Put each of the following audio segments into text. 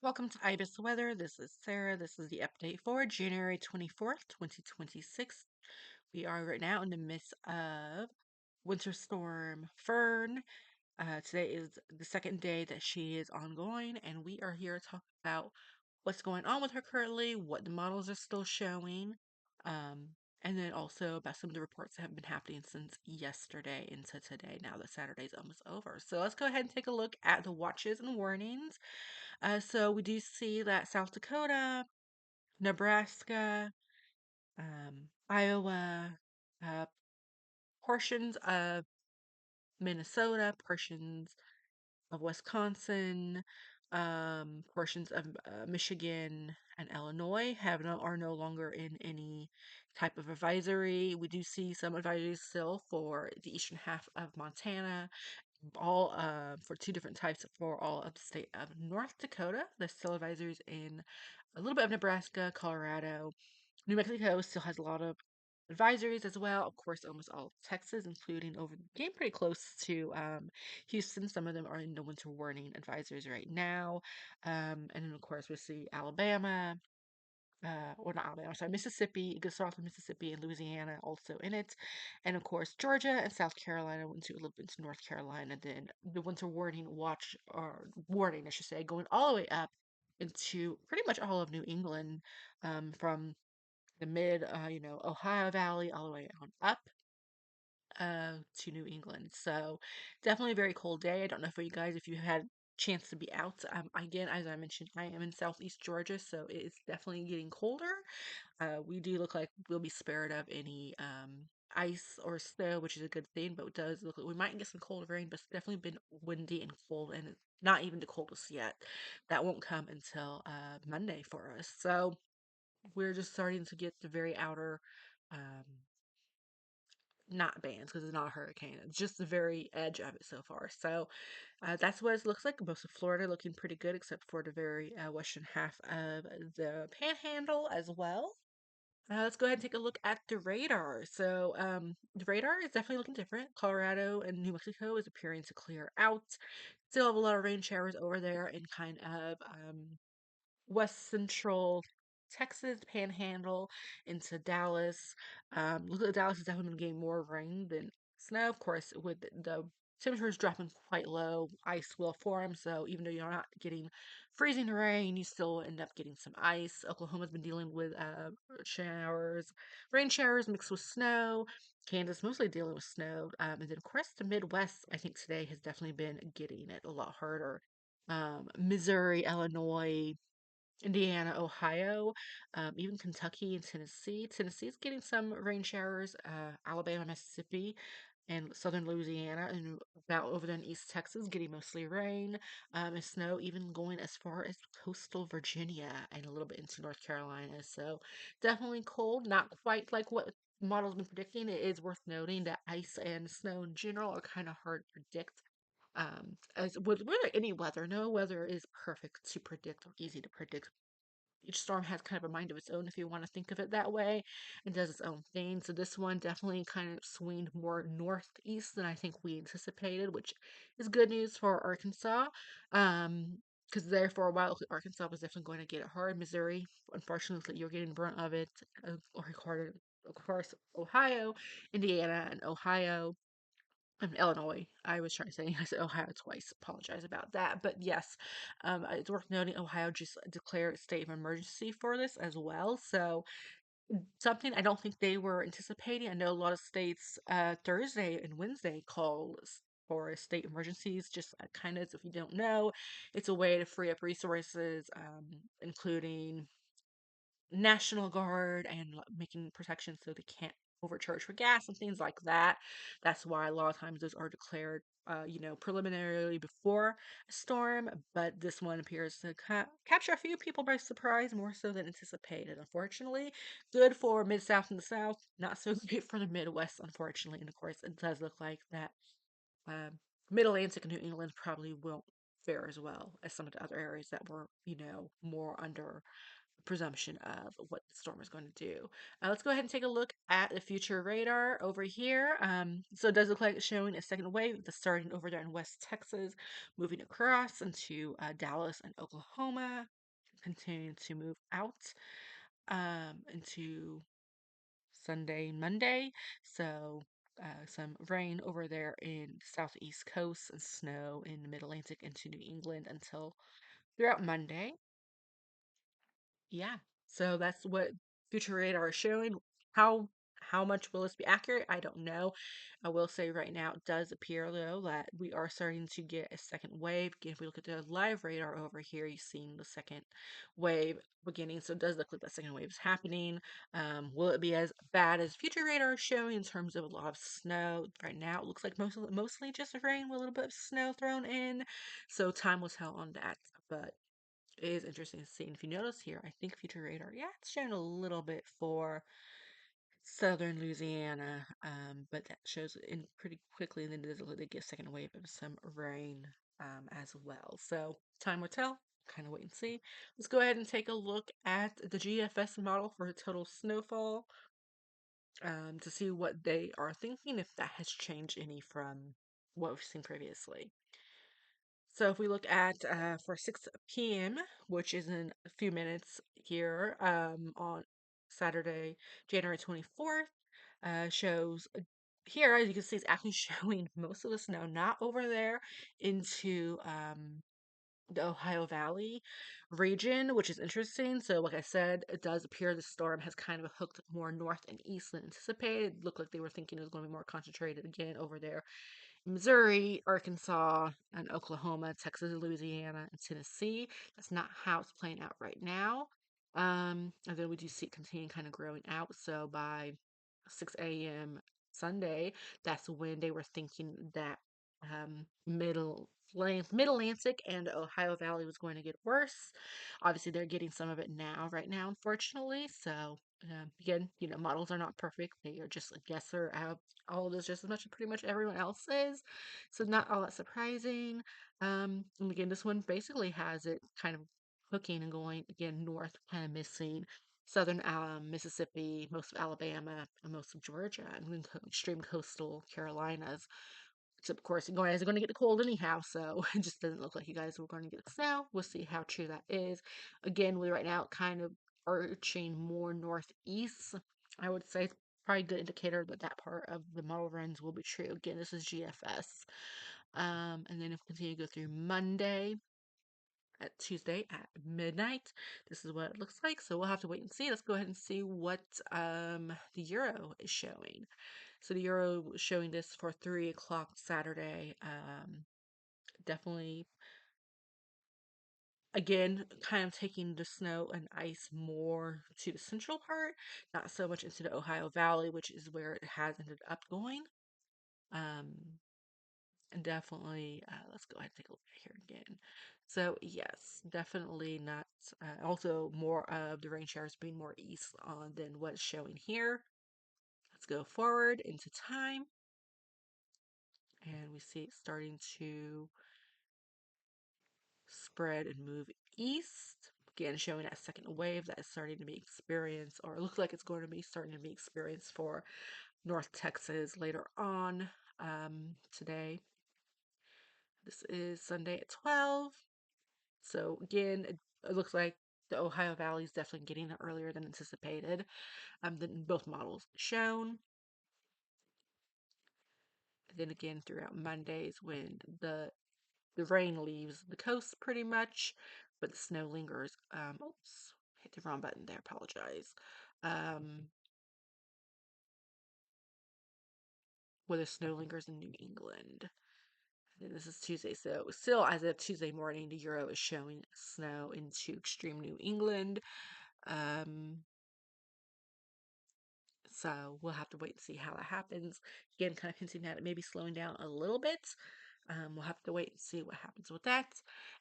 Welcome to Ibis Weather. This is Sarah. This is the update for January 24th, 2026. We are right now in the midst of Winter Storm Fern. Today is the second day that she is ongoing, and we are here to talk about what's going on with her currently, what the models are still showing, um, and then also about some of the reports that have been happening since yesterday into today, now that Saturday's almost over. So let's go ahead and take a look at the watches and warnings. So we do see that South Dakota, Nebraska, Iowa, uh, portions of Minnesota, portions of Wisconsin, portions of Michigan and Illinois are no longer in any type of advisory. We do see some advisories still for the eastern half of Montana, all for two different types for all of the state of North Dakota. There's still advisories in a little bit of Nebraska, Colorado. New Mexico still has a lot of advisories as well. Of course, almost all of Texas, including over getting pretty close to Houston. Some of them are in the winter warning advisories right now. And then, of course, we see Alabama, or not Alabama, sorry, Mississippi, it goes off of Mississippi and Louisiana also in it. And of course, Georgia and South Carolina went to a little bit to North Carolina. Then the winter warning watch, or warning, I should say, going all the way up into pretty much all of New England, from the mid, Ohio Valley all the way on up to New England. So definitely a very cold day. I don't know for you guys if you had chance to be out. Again, as I mentioned, I am in southeast Georgia, so it is definitely getting colder. We do look like we'll be spared of any ice or snow, which is a good thing, but it does look like we might get some cold rain, but it's definitely been windy and cold, and it's not even the coldest yet. That won't come until Monday for us. So we're just starting to get the very outer, um, not bands because it's not a hurricane. It's just the very edge of it so far. So that's what it looks like. Most of Florida looking pretty good, except for the very western half of the Panhandle as well. Let's go ahead and take a look at the radar. So the radar is definitely looking different. Colorado and New Mexico is appearing to clear out. Still have a lot of rain showers over there in kind of west central Texas Panhandle into Dallas. Look at Dallas is definitely been getting more rain than snow. Of course, with the temperatures dropping quite low, ice will form. So even though you're not getting freezing rain, you still end up getting some ice. Oklahoma's been dealing with showers, rain showers mixed with snow. Kansas mostly dealing with snow. And then, of course, the Midwest, I think today has definitely been getting it a lot harder. Missouri, Illinois, Indiana, Ohio, even Kentucky and Tennessee. Tennessee's getting some rain showers. Alabama, Mississippi, and southern Louisiana, and about over there in East Texas, getting mostly rain and snow, even going as far as coastal Virginia and a little bit into North Carolina. So definitely cold, not quite like what models been predicting. It is worth noting that ice and snow in general are kind of hard to predict. As with really any weather, no weather is perfect to predict or easy to predict. Each storm has kind of a mind of its own, if you want to think of it that way, and does its own thing. So this one definitely kind of swinged more northeast than I think we anticipated, which is good news for Arkansas. Because there for a while, Arkansas was definitely going to get it hard. Missouri, unfortunately, you're getting brunt of it. Recorded, of course, Ohio, Indiana, and Ohio. Illinois. I was trying to say I said Ohio twice. Apologize about that. But yes, it's worth noting Ohio just declared a state of emergency for this as well. So something I don't think they were anticipating. I know a lot of states Thursday and Wednesday for state emergencies. Just kind of, if you don't know, it's a way to free up resources, including National Guard and making protection so they can't overcharge for gas and things like that. That's why a lot of times those are declared, preliminarily before a storm. But this one appears to capture a few people by surprise, more so than anticipated. Unfortunately, good for mid South and the South, not so good for the Midwest, unfortunately. And of course, it does look like that um, Mid Atlantic and New England probably won't fare as well as some of the other areas that were, more under presumption of what the storm is going to do. Let's go ahead and take a look at the future radar over here. So it does look like it's showing a second wave that's starting over there in West Texas, moving across into Dallas and Oklahoma, continuing to move out into Sunday, Monday. So some rain over there in the southeast coast and snow in the mid Atlantic into New England until throughout Monday. Yeah. So that's what future radar is showing. How how much will this be accurate? I don't know. I will say right now it does appear though that we are starting to get a second wave. Again, if we look at the live radar over here, you're seeing the second wave beginning. So it does look like that second wave is happening. Will it be as bad as future radar is showing in terms of a lot of snow? Right now, it looks like mostly just rain with a little bit of snow thrown in. So time will tell on that. But it is interesting to see. And if you notice here, I think future radar, yeah, it's showing a little bit for southern Louisiana, but that shows in pretty quickly, and then they get a second wave of some rain as well. So time will tell. Kind of wait and see. Let's go ahead and take a look at the GFS model for total snowfall to see what they are thinking, if that has changed any from what we've seen previously. So if we look at for 6 p.m., which is in a few minutes here on Saturday, January 24th, shows here, as you can see, it's actually showing most of the snow, not over there into the Ohio Valley region, which is interesting. So, like I said, it does appear the storm has kind of hooked more north and east than anticipated. It looked like they were thinking it was going to be more concentrated again over there Missouri, Arkansas, and Oklahoma, Texas, Louisiana, and Tennessee. That's not how it's playing out right now. And then we do see it continue kind of growing out. So by 6 a.m. Sunday, that's when they were thinking that Mid Atlantic and Ohio Valley was going to get worse. Obviously, they're getting some of it now, right now, unfortunately. So again, models are not perfect. They are just a guesser out all of this just as much as pretty much everyone else is. So not all that surprising. And again, this one basically has it kind of hooking and going again north, kind of missing southern Mississippi, most of Alabama, and most of Georgia, and then extreme coastal Carolinas. Except, of course, you guys are going to get the cold anyhow, so it just doesn't look like you guys were going to get the snow. We'll see how true that is. Again, we right now kind of arching more northeast. I would say it's probably a good indicator that that part of the model runs will be true. Again, this is GFS. And then if we continue to go through Monday, at Tuesday at midnight. This is what it looks like. So we'll have to wait and see. Let's go ahead and see what the euro is showing. So the euro was showing this for 3 o'clock Saturday. Definitely, again, kind of taking the snow and ice more to the central part, not so much into the Ohio Valley, which is where it has ended up going. Um, And definitely, let's go ahead and take a look at here again. So yes, definitely not. Also, more of the rain showers being more east on than what's showing here. Let's go forward into time, and we see it starting to spread and move east. Again, showing that second wave that is starting to be experienced, or it looks like it's going to be starting to be experienced for North Texas later on today. This is Sunday at 12. So again, it looks like the Ohio Valley is definitely getting it earlier than anticipated. Than both models shown. And then again throughout Mondays when the rain leaves the coast pretty much, but the snow lingers. Oops, hit the wrong button there. Apologize. Um, where the snow lingers in New England. And this is Tuesday, so still as of Tuesday morning, the Euro is showing snow into extreme New England. Um, So we'll have to wait and see how that happens. Again, kind of hinting at it maybe slowing down a little bit. We'll have to wait and see what happens with that.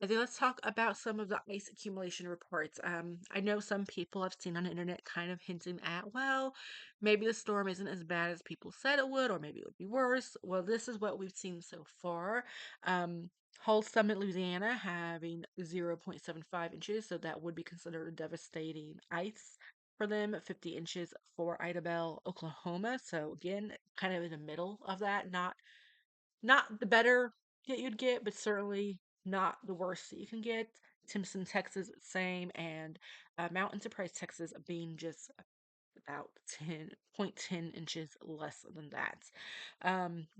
And then let's talk about some of the ice accumulation reports. I know some people I've seen on the internet kind of hinting at, well, maybe the storm isn't as bad as people said it would, or maybe it would be worse. Well, this is what we've seen so far. Um, Whole Summit, Louisiana, having 0.75 inches, so that would be considered devastating ice for them. 50 inches for Idabel, Oklahoma. So again, kind of in the middle of that. Not the better that you'd get, but certainly not the worst that you can get. Timpson, Texas, same, and Mountain Surprise, Texas, being just about 10.10 inches less than that.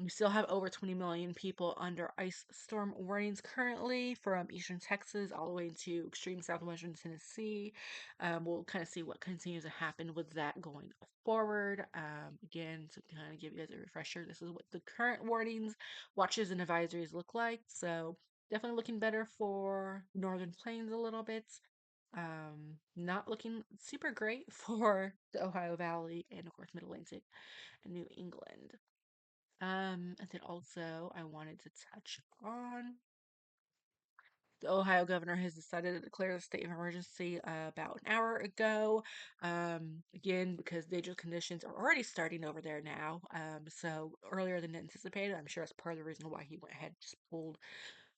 We still have over 20 million people under ice storm warnings currently from eastern Texas all the way into extreme southwestern Tennessee. We'll kind of see what continues to happen with that going forward. Again, to kind of give you guys a refresher, this is what the current warnings, watches, and advisories look like. So definitely looking better for Northern Plains a little bit. Not looking super great for the Ohio Valley and of course Mid Atlantic and New England. And then also I wanted to touch on the Ohio governor has decided to declare the state of emergency about an hour ago. Again, because dangerous conditions are already starting over there now. So earlier than anticipated. I'm sure that's part of the reason why he went ahead and just pulled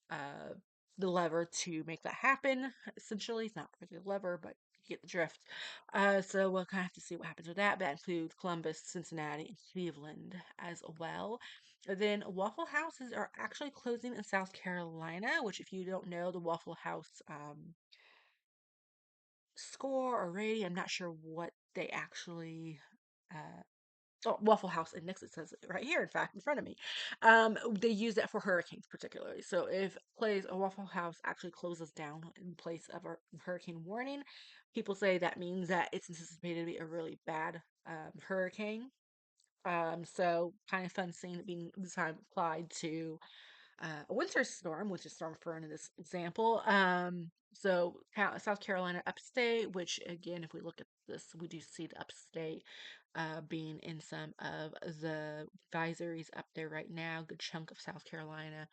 uh, the lever to make that happen. Essentially, it's not really a lever, but you get the drift. So we'll kind of have to see what happens with that. That includes Columbus, Cincinnati, and Cleveland as well. Then Waffle Houses are actually closing in South Carolina, which, if you don't know, the Waffle House score or rating, I'm not sure what they actually uh, oh, Waffle House Index. It says it right here, in fact, in front of me. They use that for hurricanes particularly. So if plays a Waffle House actually closes down in place of a hurricane warning, people say that means that it's anticipated to be a really bad hurricane. So kind of fun seeing it being this time applied to a winter storm, which is Storm Fern in this example. So South Carolina upstate, which again, if we look at this, we do see the upstate being in some of the advisories up there right now. Good chunk of South Carolina,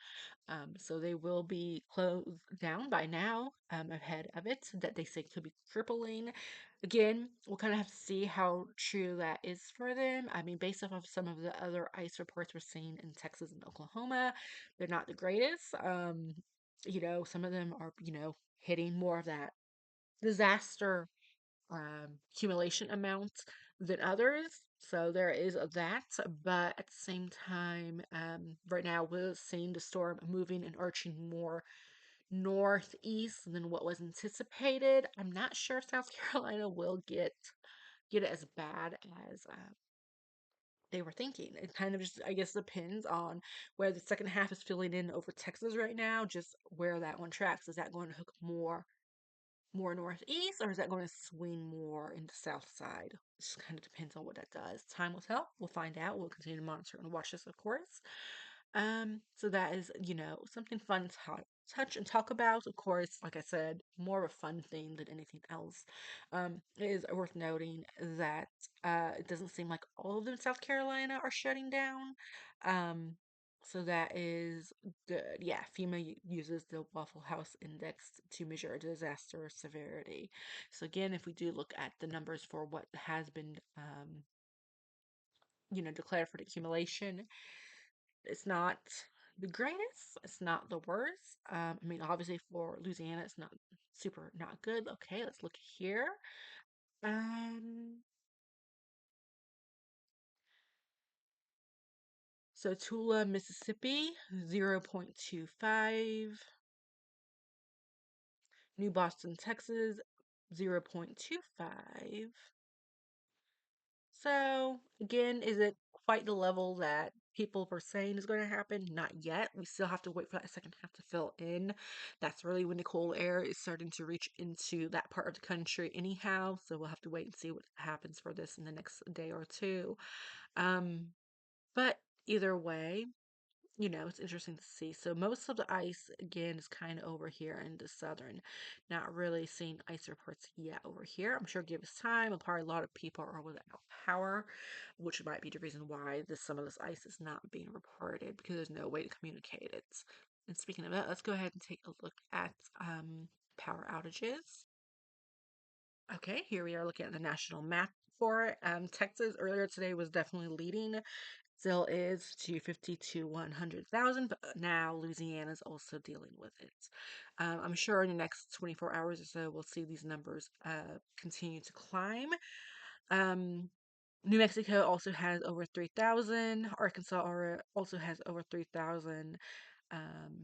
so they will be closed down by now, ahead of it, that they say could be crippling. Again, we'll kind of have to see how true that is for them. I mean, based off of some of the other ice reports we're seeing in Texas and Oklahoma, they're not the greatest. Some of them are, hitting more of that disaster accumulation amount than others. So there is that, but at the same time, right now we're seeing the storm moving and arching more northeast than what was anticipated. I'm not sure if South Carolina will get it as bad as they were thinking. It kind of just, I guess, depends on where the second half is filling in over Texas right now, just where that one tracks. Is that going to hook more northeast, or is that going to swing more in the south side? It just kind of depends on what that does. Time will tell. We'll find out. We'll continue to monitor and watch this, of course. So that is, something fun to touch and talk about. Of course, like I said, more of a fun theme than anything else. It is worth noting that it doesn't seem like all of them in South Carolina are shutting down. Um, so that is good. Yeah, FEMA uses the Waffle House Index to measure disaster severity. So again, if we do look at the numbers for what has been, declared for the accumulation, it's not the greatest. It's not the worst. I mean, obviously for Louisiana, it's not super not good. Okay, let's look here. Um, so Tula, Mississippi, 0.25. New Boston, Texas, 0.25. So, again, is it quite the level that people were saying is going to happen? Not yet. We still have to wait for that second half to fill in. That's really when the cold air is starting to reach into that part of the country, anyhow. So, we'll have to wait and see what happens for this in the next day or two. Um, but either way, it's interesting to see. So most of the ice again is kind of over here in the southern. Not really seeing ice reports yet over here. I'm sure give us time. And probably a lot of people are without power, which might be the reason why some of this ice is not being reported because there's no way to communicate it. And speaking of that, let's go ahead and take a look at power outages. Okay, here we are looking at the national map for it. Texas earlier today was definitely leading still is 250 to 100,000, but now Louisiana's also dealing with it. I'm sure in the next 24 hours or so, we'll see these numbers continue to climb. Um, New Mexico also has over 3,000. Arkansas also has over 3,000.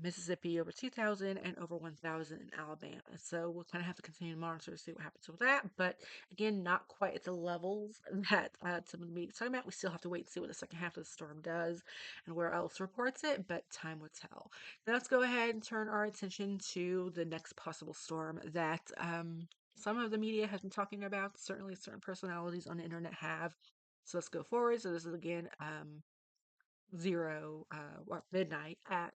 Mississippi over 2,000 and over 1,000 in Alabama. So we'll kind of have to continue to monitor to see what happens with that. But again, not quite at the levels that some of the media is talking about. We still have to wait and see what the second half of the storm does and where else reports it, but time will tell. Now let's go ahead and turn our attention to the next possible storm that some of the media has been talking about. Certainly, certain personalities on the internet have. So let's go forward. So this is again midnight at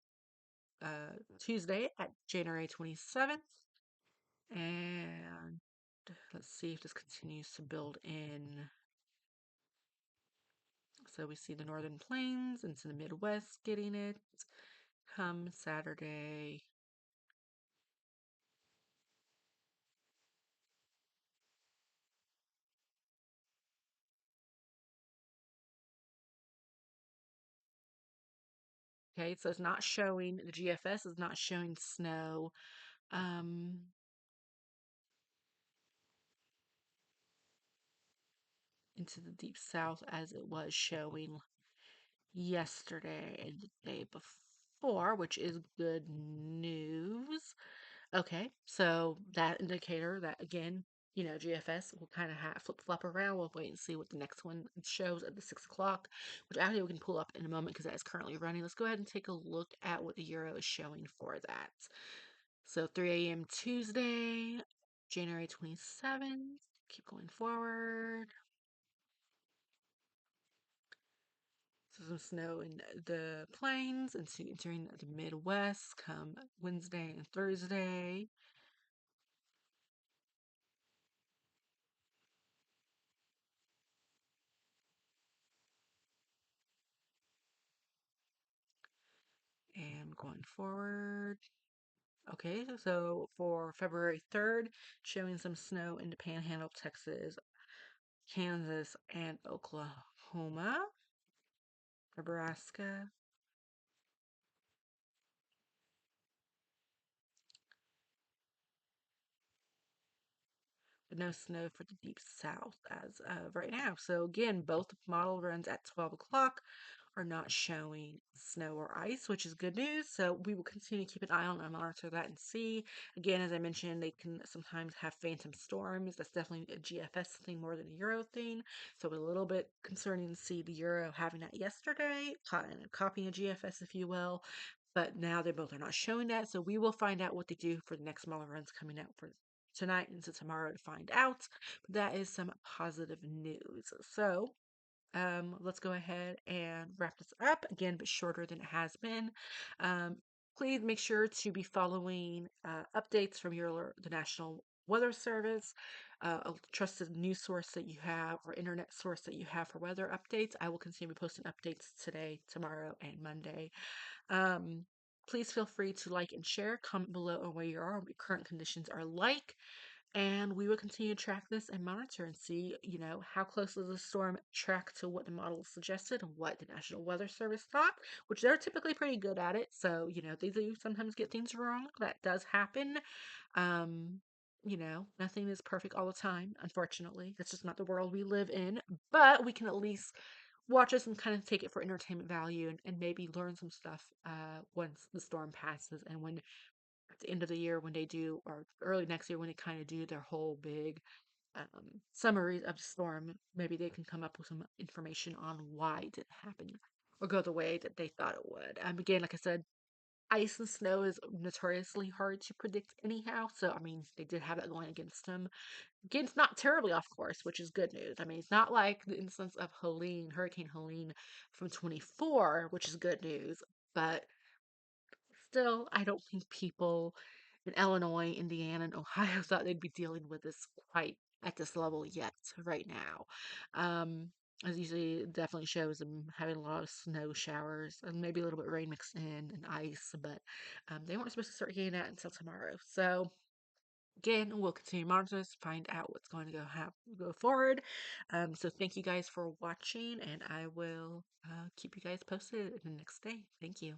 Tuesday at January 27th. And let's see if this continues to build in. So we see the northern plains into the Midwest getting it come Saturday. Okay, so it's not showing, the GFS is not showing snow um, into the deep south as it was showing yesterday and the day before, which is good news. Okay, so that indicator that again, GFS will kind of have flip flop around. We'll wait and see what the next one shows at the 6 o'clock, which actually we can pull up in a moment because that is currently running. Let's go ahead and take a look at what the euro is showing for that. So 3 a.m. Tuesday, January 27th. Keep going forward. So some snow in the plains and entering the Midwest come Wednesday and Thursday. And going forward. Okay, so for February 3rd, showing some snow in the Panhandle, Texas, Kansas, and Oklahoma, Nebraska. But no snow for the deep south as of right now. So again, both model runs at 12 o'clock are not showing snow or ice, which is good news. So we will continue to keep an eye on and monitor that and see. Again, as I mentioned, they can sometimes have phantom storms. That's definitely a GFS thing more than a Euro thing. So a little bit concerning to see the Euro having that yesterday, copying a GFS, if you will. But now they both are not showing that. So we will find out what they do for the next model runs coming out for tonight into tomorrow to find out. But that is some positive news. So let's go ahead and wrap this up again, but shorter than it has been. Um, Please make sure to be following updates from the National Weather Service, a trusted news source that you have or internet source that you have for weather updates. I will continue posting updates today, tomorrow, and Monday. Um, Please feel free to like and share. Comment below on where you are, what your current conditions are like, and we will continue to track this and monitor and see, how close does the storm track to what the model suggested and what the National Weather Service thought, which they're typically pretty good at it. So, they do sometimes get things wrong. That does happen. Um, Nothing is perfect all the time, unfortunately. That's just not the world we live in. But we can at least watch us and kind of take it for entertainment value and maybe learn some stuff once the storm passes and when at the end of the year when they do, or early next year when they kind of do their whole big summaries of the storm, maybe they can come up with some information on why it didn't happen or go the way that they thought it would. Again, like I said, ice and snow is notoriously hard to predict anyhow. So, I mean, they did have that going against them. Again, it's not terribly off course, which is good news. I mean, it's not like the instance of Hurricane Helene from 24, which is good news. But still, I don't think people in Illinois, Indiana, and Ohio thought they'd be dealing with this quite at this level yet, right now. As you see, it definitely shows them having a lot of snow showers and maybe a little bit of rain mixed in and ice, but they weren't supposed to start getting that until tomorrow. So, Again, we'll continue to monitor this, find out what's going to go forward. So thank you guys for watching, and I will keep you guys posted the next day. Thank you.